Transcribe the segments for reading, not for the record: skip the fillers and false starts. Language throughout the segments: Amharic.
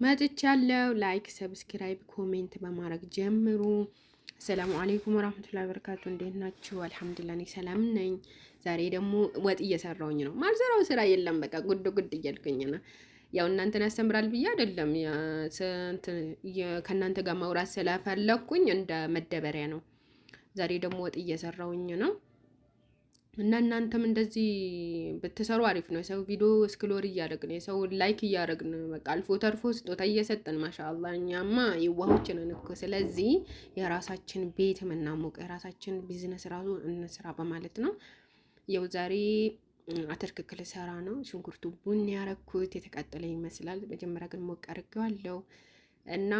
መጥቻለሁ። ላይክ፣ ሰብስክራይብ፣ ኮሜንት በማድረግ ጀምሩ። ሰላም አለይኩም ወራህመቱላሂ ወበረካቱ። እንዴት ናችሁ? አልሐምዱሊላህ እኔ ሰላም ነኝ። ዛሬ ደግሞ ወጥ እየሰራሁኝ ነው። ማልሰራው ስራ የለም። በቃ ጉድ ጉድ እያልኩኝ ነው። ያው እናንተን ያስተምራል ብዬ አይደለም፣ ከእናንተ ጋር ማውራት ስለፈለኩኝ እንደ መደበሪያ ነው። ዛሬ ደግሞ ወጥ እየሰራሁኝ ነው። እና እናንተም እንደዚህ ብትሰሩ አሪፍ ነው። የሰው ቪዲዮ ስክሎር እያደረግን የሰው ላይክ እያደረግን በቃ አልፎ ተርፎ ስጦታ እየሰጠን ማሻአላህ። እኛማ የዋሆች ነን እኮ። ስለዚህ የራሳችን ቤት የምናሞቅ የራሳችን ቢዝነስ ራሱ እንስራ በማለት ነው። ያው ዛሬ አተርክክል ሰራ ነው። ሽንኩርቱ ቡኒ ያረኩት የተቃጠለ ይመስላል። መጀመሪያ ግን ሞቅ አድርጌዋለሁ እና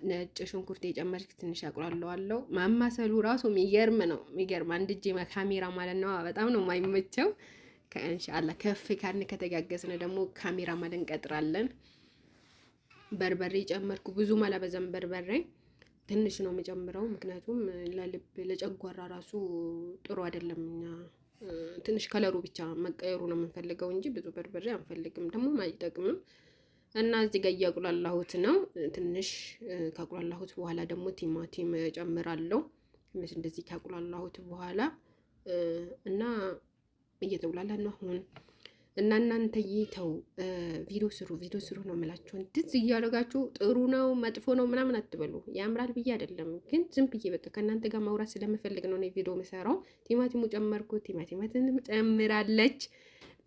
ነጭ ሽንኩርት የጨመርኩ ትንሽ አቁላለዋለሁ። ማማሰሉ ራሱ የሚገርም ነው። የሚገርም አንድ እጄ ካሜራ ማለት ነው። በጣም ነው የማይመቸው። ከኢንሻአላህ ከፍ ካልን ከተጋገዝን ደግሞ ካሜራ ማለት እንቀጥራለን። በርበሬ ጨመርኩ። ብዙ አላበዛም። በርበሬ ትንሽ ነው የምጨምረው፣ ምክንያቱም ለልብ ለጨጓራ ራሱ ጥሩ አይደለም። እኛ ትንሽ ከለሩ ብቻ መቀየሩ ነው የምንፈልገው እንጂ ብዙ በርበሬ አንፈልግም፣ ደግሞ አይጠቅምም። እና እዚህ ጋር እያቁላላሁት ነው። ትንሽ ካቁላላሁት በኋላ ደግሞ ቲማቲም ጨምራለሁ። ትንሽ እንደዚህ ካቁላላሁት በኋላ እና እየተቁላላ ነው አሁን። እና እናንተ ይተው ቪዲዮ ስሩ ነው የምላችሁ። እንደዚህ እያደረጋችሁ ጥሩ ነው መጥፎ ነው ምናምን አትበሉ። ያምራል ብዬ አይደለም፣ ግን ዝም ብዬ በቃ ከእናንተ ጋር ማውራት ስለምፈልግ ነው ቪዲዮ የምሰራው። ቲማቲሙ ጨመርኩት። ቲማቲም ጨምራለች።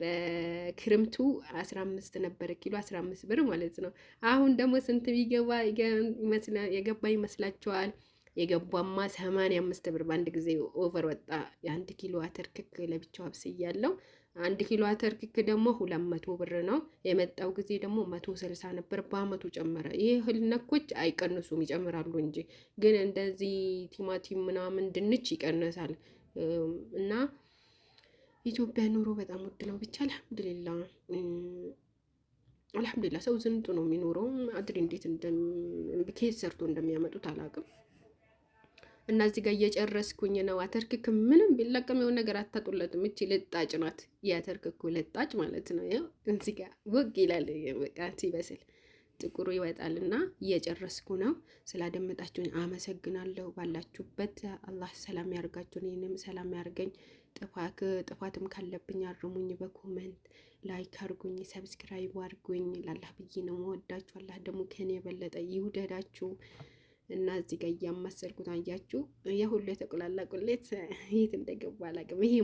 በክርምቱ 15 ነበር ኪሎ 15 ብር ማለት ነው። አሁን ደግሞ ስንት ቢገባ የገባ ይመስላችኋል? የገባማ 85 ብር በአንድ ጊዜ ኦቨር ወጣ። የአንድ ኪሎ አተርክክ ለብቻው አብስያለሁ። 1 ኪሎ አተርክክ ደግሞ 200 ብር ነው። የመጣው ጊዜ ደግሞ 160 ነበር። በአመቱ ጨመረ። ይህ እህል ነኮች አይቀንሱም ይጨምራሉ እንጂ፣ ግን እንደዚህ ቲማቲም ምናምን ድንች ይቀንሳል እና ኢትዮጵያ ኑሮ በጣም ውድ ነው። ብቻ አልሐምዱሊላህ ሰው ዝንጡ ነው የሚኖረው። አድሪ እንዴት ኬስ ሰርቶ እንደሚያመጡት አላውቅም። እና እዚህ ጋር እየጨረስኩኝ ነው። አተርክክ ምንም ቢለቀም የሆነ ነገር አታጡለትም። እቺ ልጣጭ ናት፣ የአተርክኩ ልጣጭ ማለት ነው። ያው እዚህ ጋር ወግ ይላል። በቃ ሲበስል ጥቁሩ ይወጣል። እና እየጨረስኩ ነው። ስላደመጣችሁኝ አመሰግናለሁ። ባላችሁበት አላህ ሰላም ያርጋችሁ፣ እኔንም ሰላም ያርገኝ። ጥፋትም ካለብኝ አርሙኝ፣ በኮመንት ላይክ አርጉኝ፣ ሰብስክራይብ አርጉኝ። ላላህ ብዬ ነው መወዳችሁ። አላህ ደግሞ ከኔ የበለጠ ይውደዳችሁ። እና እዚህ ጋር እያማሰልኩት አያችሁ፣ የሁሉ የተቆላላ ቁሌት የት እንደገባ አላውቅም። ይሄ